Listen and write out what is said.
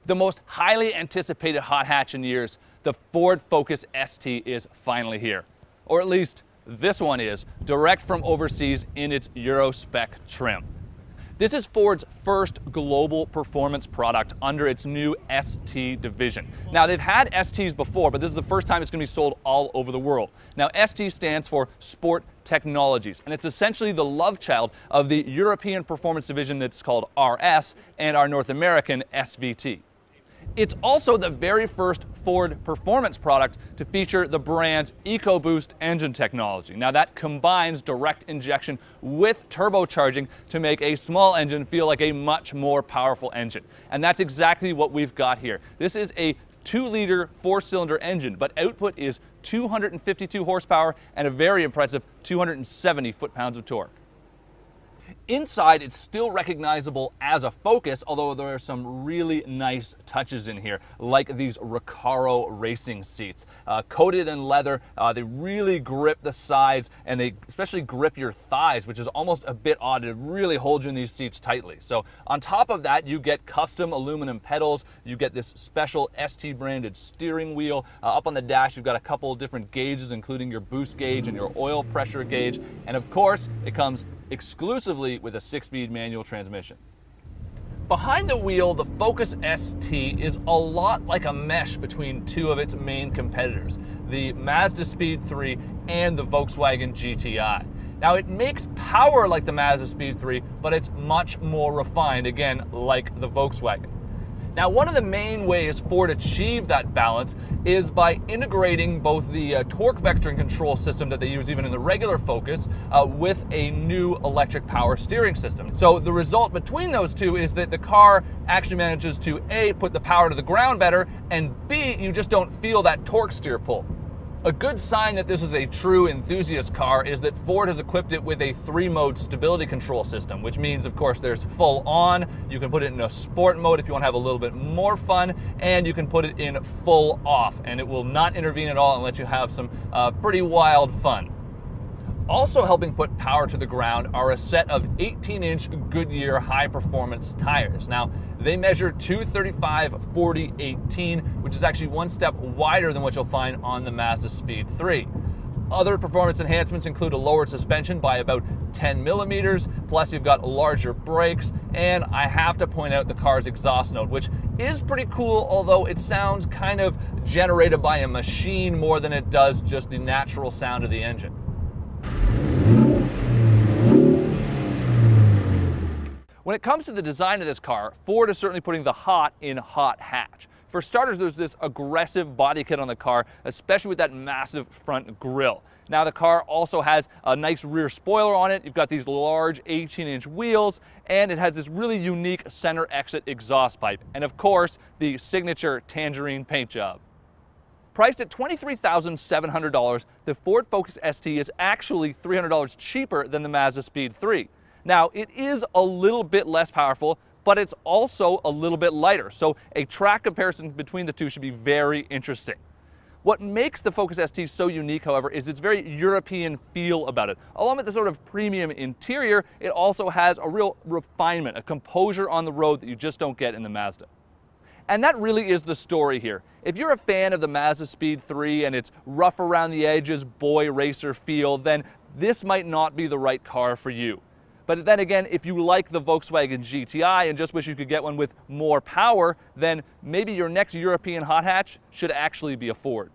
The most highly anticipated hot hatch in years, the Ford Focus ST is finally here. Or at least this one is, direct from overseas in its Euro spec trim. This is Ford's first global performance product under its new ST division. Now, they've had STs before, but this is the first time it's going to be sold all over the world. Now, ST stands for Sport Technologies, and it's essentially the love child of the European performance division that's called RS and our North American SVT. It's also the very first Ford performance product to feature the brand's EcoBoost engine technology. Now that combines direct injection with turbocharging to make a small engine feel like a much more powerful engine. And that's exactly what we've got here. This is a 2-liter 4-cylinder engine, but output is 252 horsepower and a very impressive 270 foot-pounds of torque. Inside, it's still recognizable as a Focus, although there are some really nice touches in here, like these Recaro racing seats. Coated in leather, they really grip the sides, and they especially grip your thighs, which is almost a bit odd. It really holds you in these seats tightly. So on top of that, you get custom aluminum pedals, you get this special ST branded steering wheel. Up on the dash, you've got a couple of different gauges, including your boost gauge and your oil pressure gauge, and of course, it comes exclusively with a 6-speed manual transmission. Behind the wheel, the Focus ST is a lot like a mesh between two of its main competitors, the Mazda Speed 3 and the Volkswagen GTI. Now, it makes power like the Mazda Speed 3, but it's much more refined, again, like the Volkswagen. Now, one of the main ways Ford achieved that balance is by integrating both the torque vectoring control system that they use even in the regular Focus with a new electric power steering system. So the result between those two is that the car actually manages to A, put the power to the ground better, and B, you just don't feel that torque steer pull. A good sign that this is a true enthusiast car is that Ford has equipped it with a 3-mode stability control system, which means, of course, there's full on, you can put it in a sport mode if you want to have a little bit more fun, and you can put it in full off, and it will not intervene at all and let you have some pretty wild fun. Also helping put power to the ground are a set of 18-inch Goodyear high-performance tires. Now, they measure 235/40/18, which is actually one step wider than what you'll find on the Mazda Speed 3. Other performance enhancements include a lowered suspension by about 10 millimeters, plus you've got larger brakes, and I have to point out the car's exhaust note, which is pretty cool, although it sounds kind of generated by a machine more than it does just the natural sound of the engine. When it comes to the design of this car, Ford is certainly putting the hot in hot hatch. For starters, there's this aggressive body kit on the car, especially with that massive front grille. Now the car also has a nice rear spoiler on it. You've got these large 18-inch wheels, and it has this really unique center exit exhaust pipe. And of course, the signature tangerine paint job. Priced at $23,700, the Ford Focus ST is actually $300 cheaper than the Mazda Speed 3. Now, it is a little bit less powerful, but it's also a little bit lighter, so a track comparison between the two should be very interesting. What makes the Focus ST so unique, however, is its very European feel about it. Along with the sort of premium interior, it also has a real refinement, a composure on the road that you just don't get in the Mazda. And that really is the story here. If you're a fan of the Mazda Speed 3 and its rough around the edges boy racer feel, then this might not be the right car for you. But then again, if you like the Volkswagen GTI and just wish you could get one with more power, then maybe your next European hot hatch should actually be a Ford.